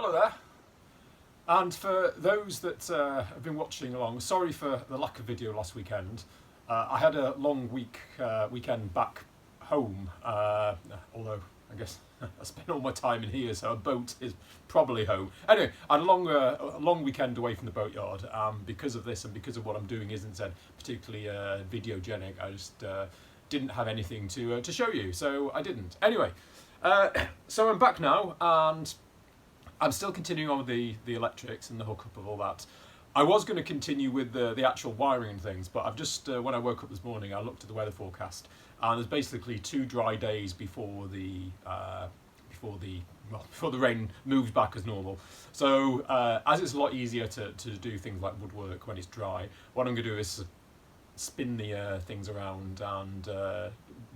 Hello there. And for those that have been watching along, sorry for the lack of video last weekend. I had a long weekend back home, although I guess I spent all my time in here, so a boat is probably home. Anyway, I had a long weekend away from the boatyard. Because of this and because of what I'm doing isn't particularly videogenic, I just didn't have anything to show you, so I didn't. Anyway, so I'm back now, and I'm still continuing on with the electrics and the hookup of all that. I was going to continue with the actual wiring and things, but I've just, when I woke up this morning, I looked at the weather forecast, and there's basically 2 dry days before the rain moves back as normal. So as it's a lot easier to do things like woodwork when it's dry, what I'm going to do is spin the things around and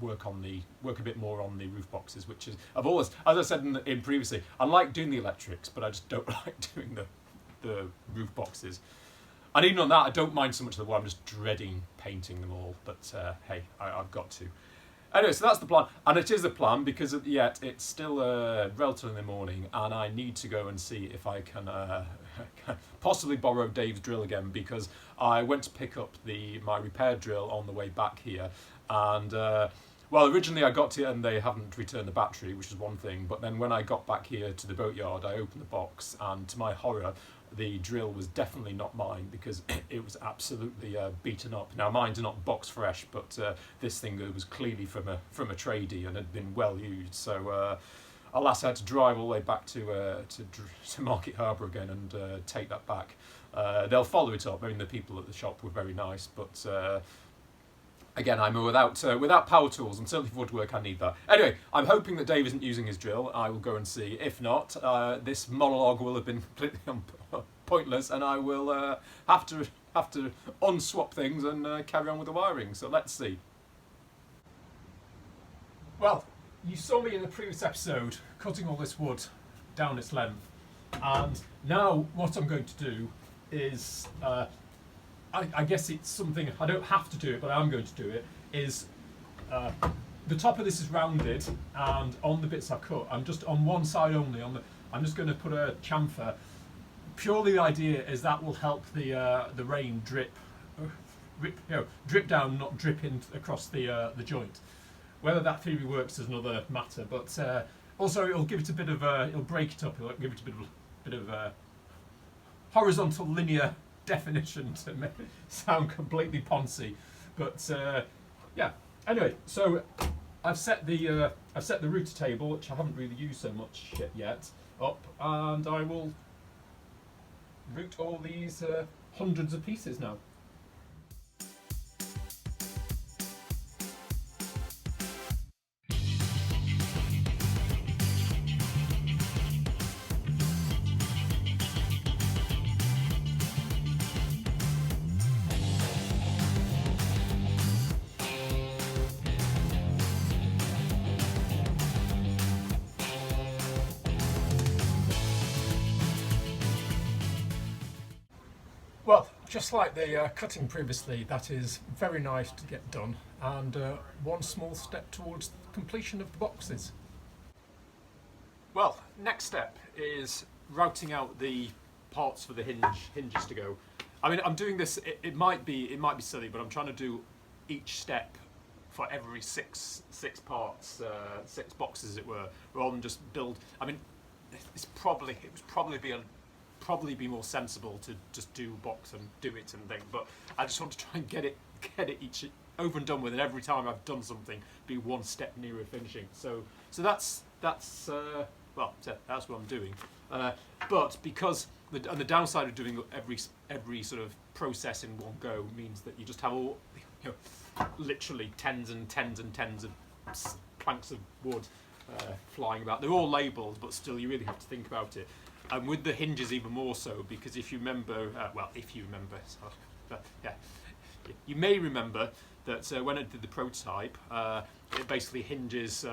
work a bit more on the roof boxes, which is, I've always, as I said in previously, I like doing the electrics, but I just don't like doing the roof boxes. And even on that, I don't mind so much of the wood. I'm just dreading painting them all. But hey, I've got to. Anyway, so that's the plan, and it is a plan because yet it's still relatively in the morning, and I need to go and see if I can possibly borrow Dave's drill again, because I went to pick up my repair drill on the way back here, and well, originally I got to it and they haven't returned the battery, which is one thing, but then when I got back here to the boatyard, I opened the box, and to my horror, the drill was definitely not mine, because it was absolutely beaten up. Now, mine's not box fresh, but this thing was clearly from a tradie and had been well used. So alas, I had to drive all the way back to Market Harbour again and take that back. They'll follow it up. I mean, the people at the shop were very nice, but again, I'm without power tools, and certainly for woodwork I need that. Anyway, I'm hoping that Dave isn't using his drill. I will go and see. If not, this monologue will have been completely pointless, and I will have to unswap things and carry on with the wiring. So let's see. Well, you saw me in the previous episode cutting all this wood down its length, and now what I'm going to do is, I guess it's something, I don't have to do it, but I'm going to do it, is the top of this is rounded, and on the bits I've cut, I'm just on one side only, I'm just going to put a chamfer. Purely the idea is that will help the rain drip down, not drip in across the joint. Whether that theory works is another matter, but also it'll give it a bit of it'll break it up, it'll give it a bit of horizontal linear definition to make it sound completely poncy. But yeah, anyway, so I've set the router table, which I haven't really used so much yet, up, and I will route all these hundreds of pieces now. Well, just like the cutting previously, that is very nice to get done, and one small step towards completion of the boxes. Well, next step is routing out the parts for the hinges to go. I mean, I'm doing this. It might be silly, but I'm trying to do each step for every six parts, 6 boxes, as it were, rather than just build. I mean, it would probably be more sensible to just do box and do it and thing, but I just want to try and get it each over and done with, and every time I've done something be one step nearer finishing. So that's well, that's what I'm doing. But because the downside of doing every sort of process in one go means that you just have all, literally tens and tens and tens of planks of wood flying about. They're all labelled, but still you really have to think about it. And with the hinges even more so, because if you remember, yeah, you may remember that when I did the prototype, it basically hinges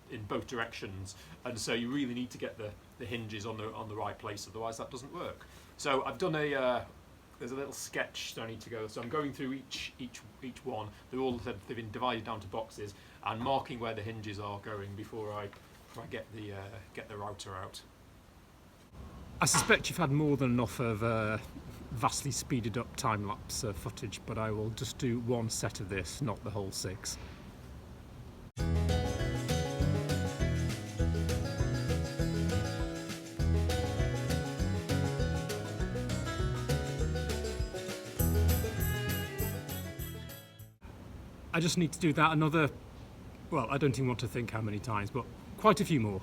in both directions, and so you really need to get the hinges on the right place, otherwise that doesn't work. So I've done there's a little sketch that I need to go. So I'm going through each one. They've been divided down to boxes and marking where the hinges are going before I get the router out. I suspect you've had more than enough of vastly speeded up time-lapse footage, but I will just do one set of this, not the whole 6. I just need to do that another, well, I don't even want to think how many times, but quite a few more.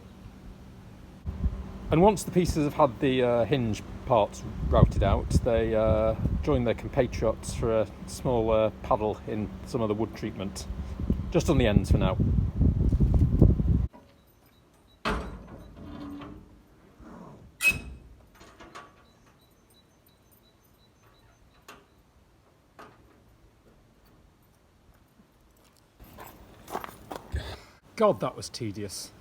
And once the pieces have had the hinge parts routed out, they join their compatriots for a small paddle in some of the wood treatment, just on the ends for now. God, that was tedious.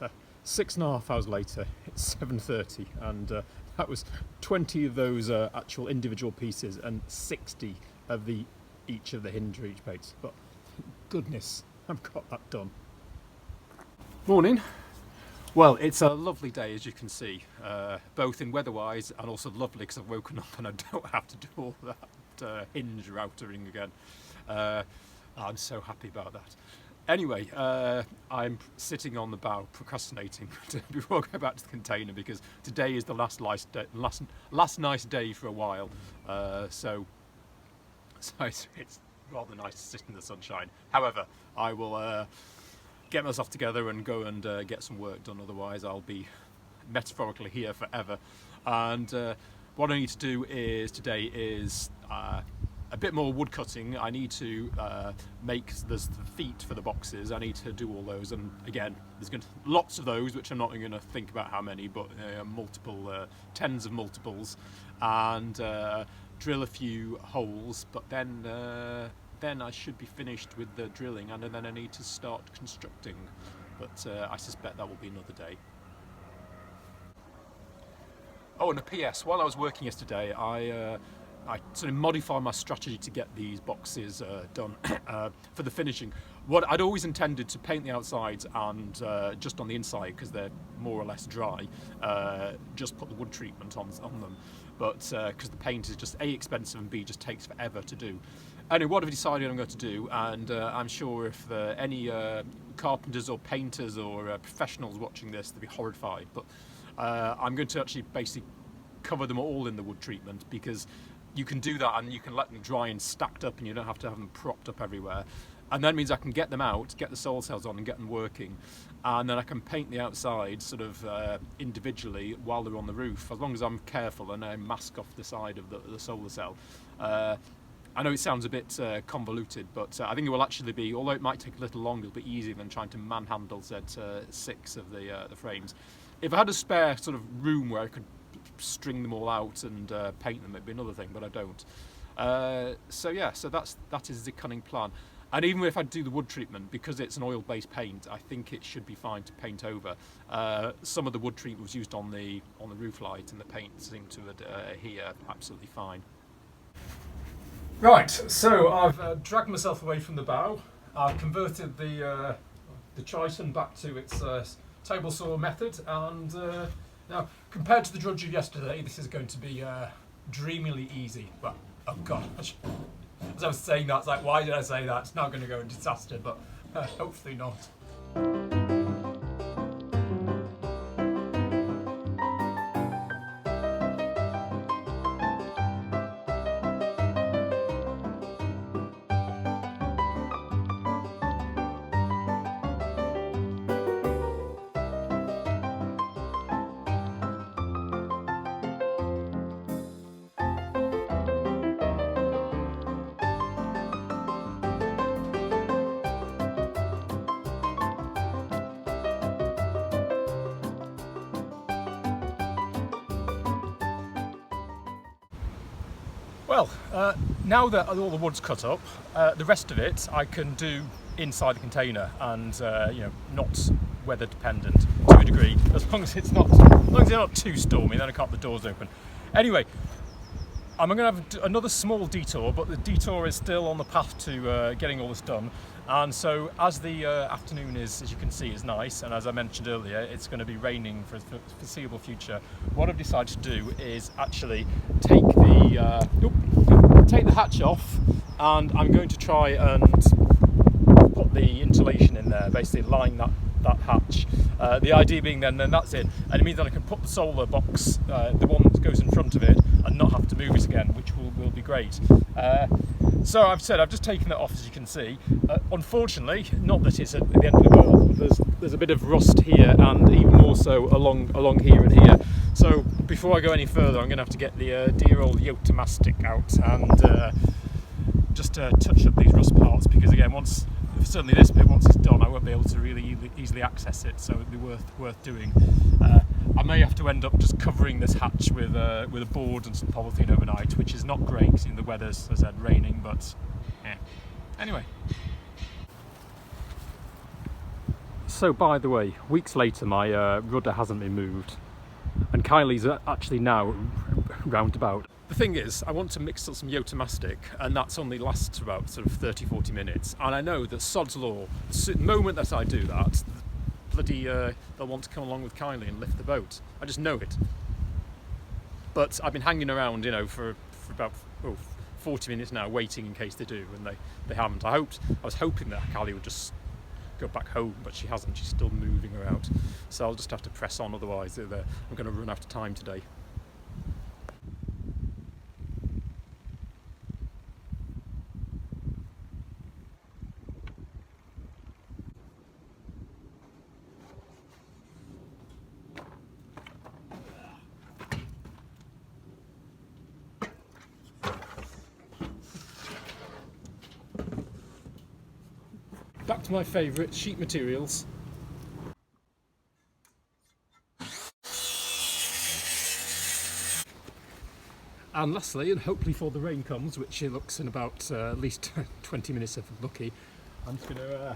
6.5 hours later, it's 7:30, and that was 20 of those actual individual pieces and 60 of each of the hinge reach plates. But goodness, I've got that done. Morning. Well, it's a lovely day, as you can see, both in weather-wise and also lovely because I've woken up and I don't have to do all that hinge routering again. I'm so happy about that. Anyway, I'm sitting on the bow procrastinating before I go back to the container because today is the last nice day for a while. So it's rather nice to sit in the sunshine. However, I will get myself together and go and get some work done, otherwise I'll be metaphorically here forever. And what I need to do today is a bit more wood cutting. I need to make the feet for the boxes. I need to do all those, and again, there's going to lots of those, which I'm not going to think about how many, but multiple, tens of multiples, and drill a few holes. But then I should be finished with the drilling, and then I need to start constructing. But I suspect that will be another day. Oh, and a PS. While I was working yesterday, I sort of modified my strategy to get these boxes done for the finishing. What I'd always intended to paint the outsides and just on the inside, because they're more or less dry, just put the wood treatment on them. But because the paint is just A, expensive, and B, just takes forever to do. Anyway, what I've decided I'm going to do, and I'm sure if any carpenters or painters or professionals watching this, they'll be horrified, but I'm going to actually basically cover them all in the wood treatment, because you can do that and you can let them dry and stacked up and you don't have to have them propped up everywhere. And that means I can get them out, get the solar cells on and get them working, and then I can paint the outside sort of individually while they're on the roof, as long as I'm careful and I mask off the side of the solar cell. I know it sounds a bit convoluted, but I think it will actually be, although it might take a little longer, it'll be easier than trying to manhandle Z6 of the frames. If I had a spare sort of room where I could string them all out and paint them, it'd be another thing, but I don't. So that is the cunning plan. And even if I do the wood treatment, because it's an oil-based paint, I think it should be fine to paint over. Some of the wood treatment was used on the roof light, and the paint seemed to adhere absolutely fine. Right, so I've dragged myself away from the bow. I've converted the Triton back to its table saw method, and now, compared to the drudgery yesterday, this is going to be dreamily easy. But, oh God, as I was saying that, it's like, why did I say that? It's now going to go in disaster, but hopefully not. Well, now that all the wood's cut up, the rest of it I can do inside the container, and not weather dependent to a degree, as long as it's not too stormy. Then I can't have the doors open. Anyway, I'm going to have another small detour, but the detour is still on the path to getting all this done. And so as the afternoon is, as you can see, is nice, and as I mentioned earlier, it's going to be raining for the foreseeable future. What I've decided to do is actually take the hatch off, and I'm going to try and put the insulation in there, basically line that hatch. The idea being then that's it, and it means that I can put the solar box, the one that goes in front of it, and not have to move it again, which will be great. So I've just taken it off, as you can see. Unfortunately, not that it's at the end of the world, but there's a bit of rust here, and even more so along here and here. So before I go any further, I'm going to have to get the dear old Yota mastic out and just touch up these rust parts, because again, certainly this bit, once it's done, I won't be able to really easily access it, so it'd be worth doing. I may have to end up just covering this hatch with a board and some polythene overnight, which is not great because the weather's, as I said, raining, but yeah. Anyway. So by the way, weeks later my rudder hasn't been moved, and Kylie's actually now roundabout. The thing is, I want to mix up some Yota mastic, and that's only lasts about sort of 30-40 minutes, and I know that sod's law, the moment that I do that, bloody they'll want to come along with Kylie and lift the boat. I just know it. But I've been hanging around, for about 40 minutes now, waiting in case they do, and they haven't. I was hoping that Kylie would just go back home, but she hasn't. She's still moving around, so I'll just have to press on, otherwise I'm going to run out of time today. Back to my favourite, sheet materials. And lastly, and hopefully before the rain comes, which it looks in about at least 20 minutes if I'm lucky, I'm just going to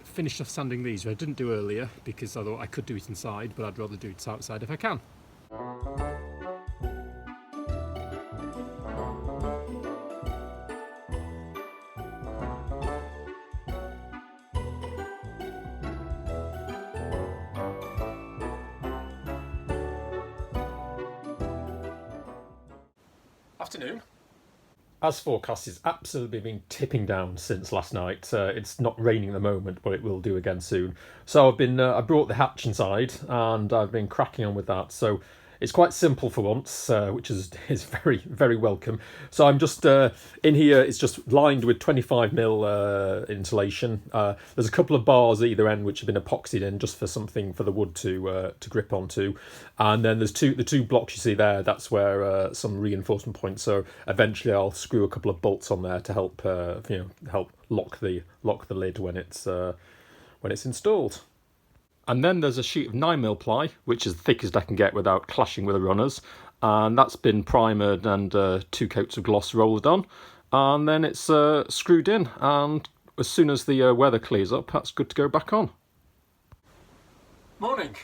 finish off sanding these, which I didn't do earlier because I thought I could do it inside, but I'd rather do it outside if I can. Afternoon. As forecast, it's absolutely been tipping down since last night. It's not raining at the moment, but it will do again soon. So I brought the hatch inside, and I've been cracking on with that. So it's quite simple for once, which is very, very welcome. So I'm just in here. It's just lined with 25mm insulation. There's a couple of bars at either end which have been epoxied in just for something for the wood to grip onto, and then there's the two blocks you see there. That's where some reinforcement points. So eventually I'll screw a couple of bolts on there to help help lock the lid when it's installed. And then there's a sheet of 9mm ply, which is the thickest I can get without clashing with the runners. And that's been primered and 2 coats of gloss rolled on. And then it's screwed in. And as soon as the weather clears up, that's good to go back on. Morning.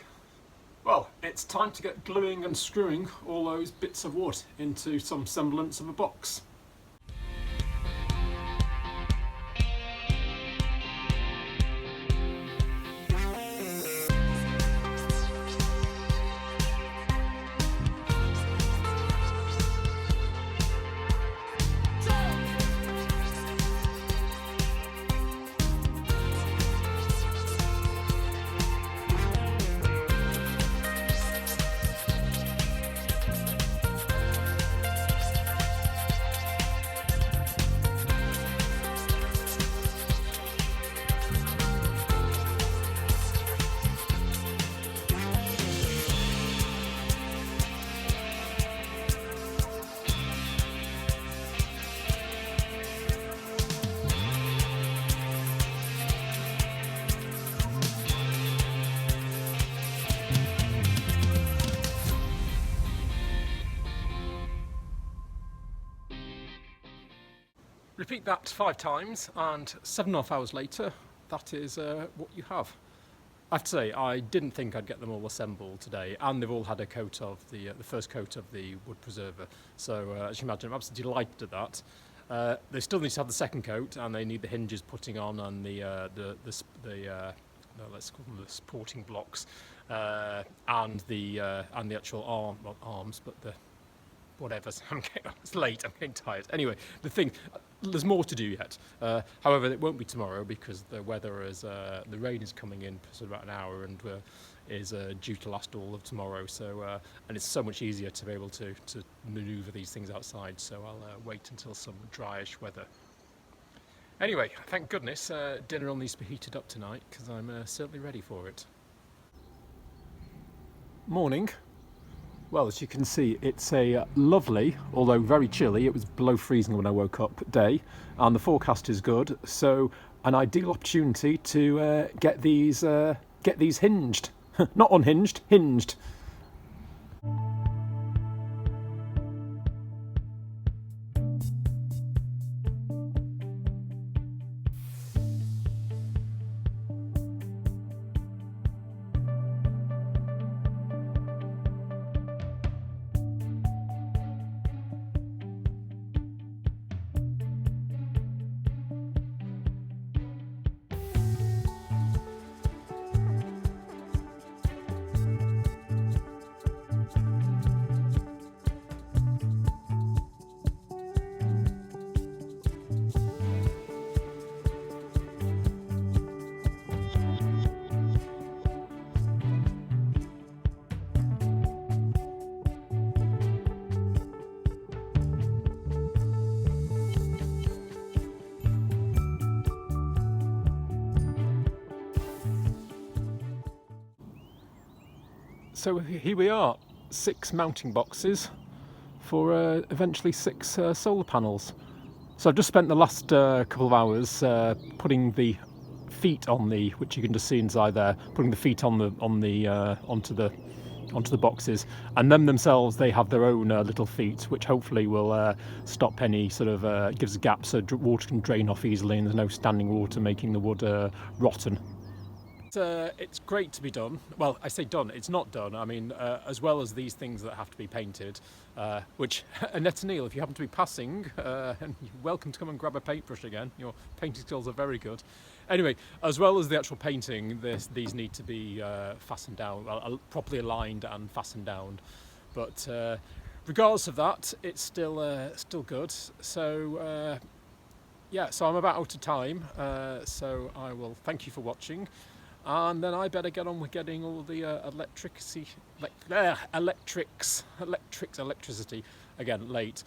Well, it's time to get gluing and screwing all those bits of wood into some semblance of a box. Repeat that 5 times, and 7.5 hours later, that is what you have. I have to say, I didn't think I'd get them all assembled today, and they've all had a coat of the first coat of the wood preserver. So as you imagine, I'm absolutely delighted at that. They still need to have the second coat, and they need the hinges putting on, and let's call them the supporting blocks, and the actual arms, but the whatever. It's late. I'm getting tired. Anyway, there's more to do yet. However, it won't be tomorrow because the weather is the rain is coming in for sort of about an hour and is due to last all of tomorrow. So and it's so much easier to be able to manoeuvre these things outside. So I'll wait until some dryish weather. Anyway, thank goodness dinner will need to be heated up tonight because I'm certainly ready for it. Morning. Well, as you can see, it's a lovely, although very chilly, it was below freezing when I woke up, day, and the forecast is good, so an ideal opportunity to get these hinged. Not unhinged, hinged. So here we are, 6 mounting boxes for eventually 6 solar panels. So I've just spent the last couple of hours putting the feet on which you can just see inside there, putting the feet onto the boxes, and them themselves, they have their own little feet, which hopefully will stop any sort of gives a gap so water can drain off easily, and there's no standing water making the wood rotten. It's great to be done. Well, I say done, it's not done. I mean, as well as these things that have to be painted, which, Annette and Neil, if you happen to be passing, and you're welcome to come and grab a paintbrush again. Your painting skills are very good. Anyway, as well as the actual painting, these need to be fastened down, well, properly aligned and fastened down. But regardless of that, it's still good. So, yeah, so I'm about out of time. So I will thank you for watching. And then I better get on with getting all the electricity, again, late,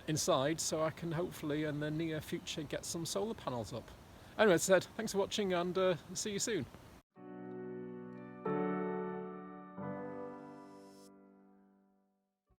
inside, so I can hopefully in the near future get some solar panels up. Anyway, as I said, thanks for watching, and see you soon.